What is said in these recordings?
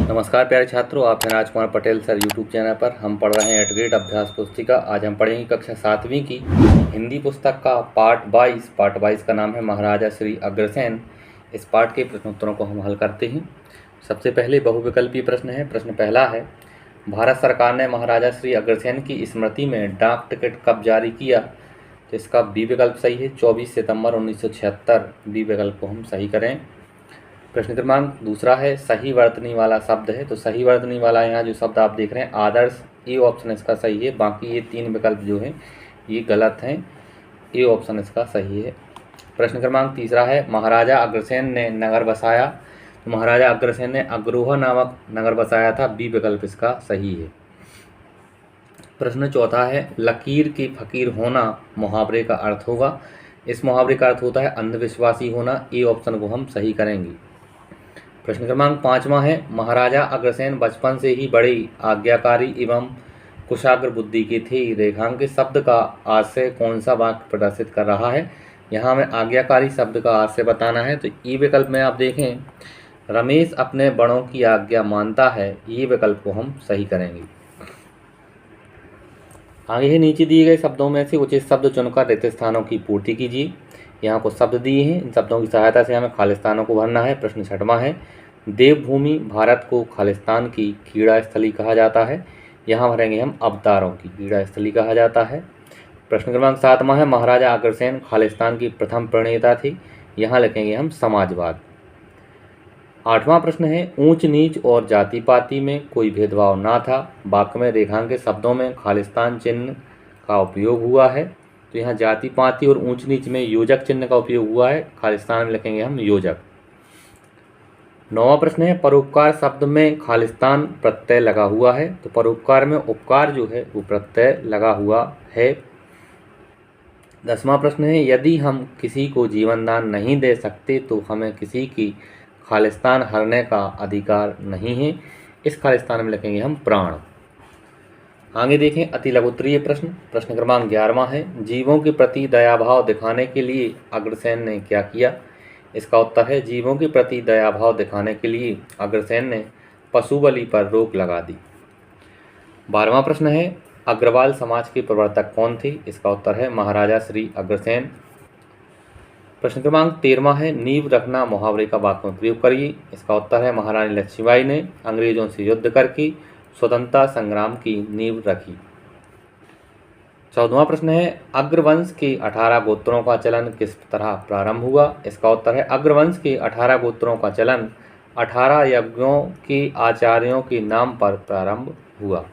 नमस्कार प्यारे छात्रों, आप हैं Rajkumar Patel sir YouTube channel पर। हम पढ़ रहे हैं 8th ग्रेड अभ्यास पुस्तिका। आज हम पढ़ेंगे कक्षा 7वीं की हिंदी पुस्तक का पार्ट 22। पार्ट 22 का नाम है महाराजा श्री अग्रसेन। इस पाठ के प्रश्नोत्तरों को हम हल करते हैं। सबसे पहले बहुविकल्पीय प्रश्न है। प्रश्न पहला है, भारत सरकार ने महाराजा श्री अग्रसेन की स्मृति में डाक टिकट कब जारी किया? तो इसका बी विकल्प सही है, 24 सितंबर 1976। बी विकल्प को हम सही करें। प्रश्न क्रमांक दूसरा है, सही वर्तनी वाला शब्द है। तो सही वर्तनी वाला यहाँ जो शब्द आप देख रहे हैं आदर्श, ए ऑप्शन इसका सही है। बाकी ये 3 विकल्प जो हैं ये गलत हैं। ए ऑप्शन इसका सही है। प्रश्न क्रमांक तीसरा है, महाराजा अग्रसेन ने नगर बसाया। तो महाराजा अग्रसेन ने अग्रोहा नामक नगर बसाया था। बी विकल्प इसका सही है। प्रश्न चौथा है, लकीर के फकीर होना मुहावरे का अर्थ होगा। इस मुहावरे का अर्थ होता है अंधविश्वासी होना। ए ऑप्शन को हम सही करेंगे। प्रश्न क्रमांक 5वां है, महाराजा अग्रसेन बचपन से ही बड़े आज्ञाकारी एवं कुशाग्र बुद्धि के थे। रेखांकित शब्द का आशय कौन सा वाक्य प्रदर्शित कर रहा है? यहाँ हमें आज्ञाकारी शब्द का आशय बताना है। तो ई विकल्प में आप देखें, रमेश अपने बड़ों की आज्ञा मानता है। ये विकल्प को हम सही करेंगे। आगे ही नीचे दिए गए शब्दों में से उचित शब्द चुनकर रिक्त स्थानों की पूर्ति कीजिए। यहाँ कुछ शब्द दिए हैं, इन शब्दों की सहायता से हमें खालिस्तानों को भरना है। प्रश्न 6वां है, देवभूमि भारत को खालिस्तान की क्रीड़ा स्थली कहा जाता है। यहाँ भरेंगे हम अवतारों की क्रीड़ा स्थली कहा जाता है। प्रश्न क्रमांक 7वां है, महाराजा अग्रसेन खालिस्तान की प्रथम प्रणेता थे। यहाँ लिखेंगे हम समाजवाद। 8वां प्रश्न है, ऊंच नीच और जाति पाति में कोई भेदभाव ना था। वाक्य में रेखांकित शब्दों में खालिस्तान चिन्ह का उपयोग हुआ है। तो यहाँ जाति पाति और ऊंच नीच में योजक चिन्ह का उपयोग हुआ है। खालिस्तान में लिखेंगे हम योजक। 9वां प्रश्न है, परोपकार शब्द में खालिस्तान प्रत्यय लगा हुआ है। तो परोपकार में उपकार जो है वो प्रत्यय लगा हुआ है। 10वां प्रश्न है, यदि हम किसी को जीवन दान नहीं दे सकते तो हमें किसी की खालिस्तान हरने का अधिकार नहीं है। इस खालिस्तान में लिखेंगे हम प्राण। आगे देखें अति लघुत्तरीय प्रश्न। प्रश्न क्रमांक 11वां है, जीवों के प्रति दयाभाव दिखाने के लिए अग्रसेन ने क्या किया? इसका उत्तर है, जीवों के प्रति दयाभाव दिखाने के लिए अग्रसेन ने पशु बलि पर रोक लगा दी। 12वां प्रश्न है, अग्रवाल समाज के प्रवर्तक कौन थे? इसका उत्तर है महाराजा श्री अग्रसेन। प्रश्न क्रमांक 13वां है, नींव रखना मुहावरे का वाक्य में प्रयोग करिए। इसका उत्तर है, महारानी लक्ष्मीबाई ने अंग्रेजों से युद्ध करके स्वतंत्रता संग्राम की नींव रखी। 14वां प्रश्न है, अग्रवंश के 18 गोत्रों का चलन किस तरह प्रारंभ हुआ? इसका उत्तर है, अग्रवंश के 18 गोत्रों का चलन 18 यज्ञों के आचार्यों के नाम पर प्रारंभ हुआ।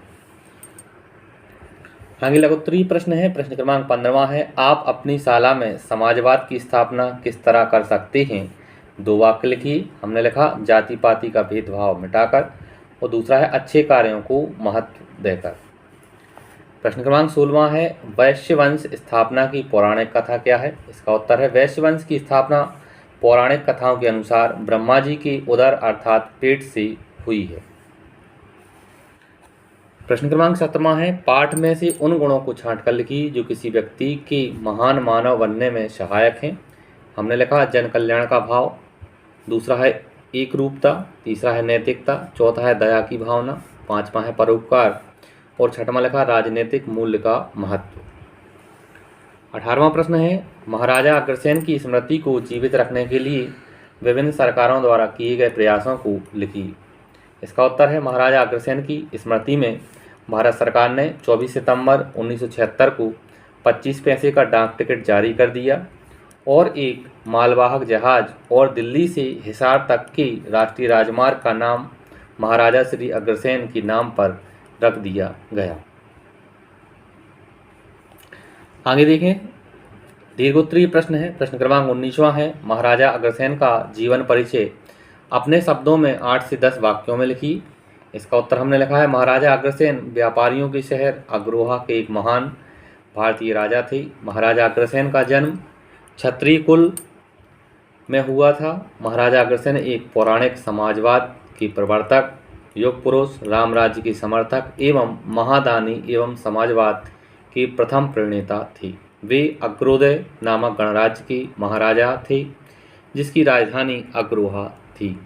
आगे लघुत्तरीय प्रश्न है। प्रश्न क्रमांक 15वां है, आप अपनी शाला में समाजवाद की स्थापना किस तरह कर सकते हैं? 2 वाक्य लिखिए। हमने लिखा जाति पाति का भेदभाव मिटाकर, और दूसरा है अच्छे कार्यों को महत्व देकर। प्रश्न क्रमांक 16वां है, वैश्यवंश स्थापना की पौराणिक कथा क्या है? इसका उत्तर है, वैश्यवंश की स्थापना पौराणिक कथाओं के अनुसार ब्रह्मा जी के उदर अर्थात पेट से हुई है। प्रश्न क्रमांक 17वां है, पाठ में से उन गुणों को छांटकर लिखिए जो किसी व्यक्ति के महान मानव बनने में सहायक हैं। हमने लिखा जन कल्याण का भाव, दूसरा है एक रूपता, तीसरा है नैतिकता, चौथा है दया की भावना, 5वां है परोपकार, और 6वां लिखा राजनीतिक मूल्य का महत्व। 18वां प्रश्न है, महाराजा अग्रसेन की स्मृति को जीवित रखने के लिए विभिन्न सरकारों द्वारा किए गए प्रयासों को लिखिए। इसका उत्तर है, महाराजा अग्रसेन की स्मृति में भारत सरकार ने 24 सितंबर 1976 को 25 पैसे का डाक टिकट जारी कर दिया और एक मालवाहक जहाज और दिल्ली से हिसार तक के राष्ट्रीय राजमार्ग का नाम महाराजा श्री अग्रसेन के नाम पर रख दिया गया। आगे देखें दीर्घोत्तरीय प्रश्न है। प्रश्न क्रमांक 19वां है, महाराजा अग्रसेन का जीवन परिचय अपने शब्दों में 8 से 10 वाक्यों में लिखिए। इसका उत्तर हमने लिखा है, महाराजा अग्रसेन व्यापारियों के शहर अग्रोहा के एक महान भारतीय राजा थे। महाराजा अग्रसेन का जन्म क्षत्रिय कुल में हुआ था। महाराजा अग्रसेन एक पौराणिक समाजवाद के प्रवर्तक, युग पुरुष, राम राज्य के समर्थक एवं महादानी एवं समाजवाद के प्रथम प्रणेता थे। वे अग्रोदय नामक गणराज्य के महाराजा थे जिसकी राजधानी अग्रोहा थी।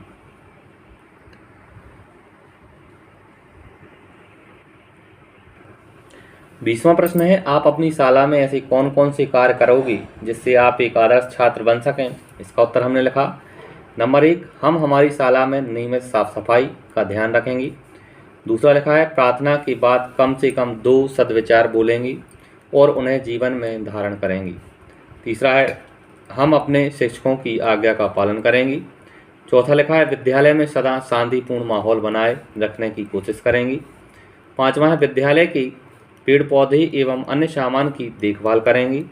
20वां प्रश्न है, आप अपनी शाला में ऐसे कौन कौन से कार्य करोगी जिससे आप एक आदर्श छात्र बन सकें। इसका उत्तर हमने लिखा। नंबर 1, हम हमारी शाला में नियमित साफ सफाई का ध्यान रखेंगी। दूसरा लिखा है, प्रार्थना के बाद कम से कम 2 सद्विचार बोलेंगी और उन्हें जीवन में धारण करेंगी। तीसरा है, हम अपने शिक्षकों की आज्ञा का पालन करेंगी। चौथा लिखा है, विद्यालय में सदा शांतिपूर्ण माहौल बनाए रखने की कोशिश करेंगी। 5वां है, विद्यालय की पेड़ पौधे एवं अन्य सामान की देखभाल करेंगी।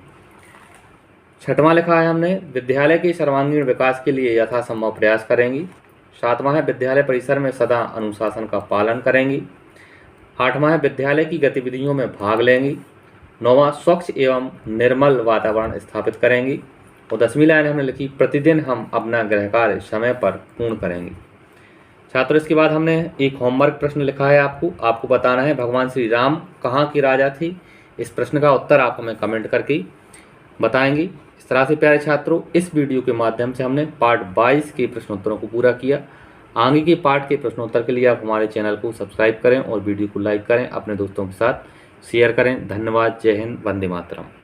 6वां लिखा है हमने, विद्यालय के सर्वांगीण विकास के लिए यथासंभव प्रयास करेंगी। 7वां है, विद्यालय परिसर में सदा अनुशासन का पालन करेंगी। 8वां है, विद्यालय की गतिविधियों में भाग लेंगी। 9वां, स्वच्छ एवं निर्मल वातावरण स्थापित करेंगी। और 10वीं लाइन हमने लिखी, प्रतिदिन हम अपना गृह कार्य समय पर पूर्ण करेंगी। छात्रों, इसके बाद हमने एक होमवर्क प्रश्न लिखा है आपको बताना है भगवान श्री राम कहाँ के राजा थे। इस प्रश्न का उत्तर आप हमें कमेंट करके बताएंगे। इस तरह से प्यारे छात्रों, इस वीडियो के माध्यम से हमने पार्ट 22 के प्रश्नोत्तरों को पूरा किया। आगे के पार्ट के प्रश्नोत्तर के लिए आप हमारे चैनल को सब्सक्राइब करें और वीडियो को लाइक करें, अपने दोस्तों के साथ शेयर करें। धन्यवाद। जय हिंद। वंदे मातरम।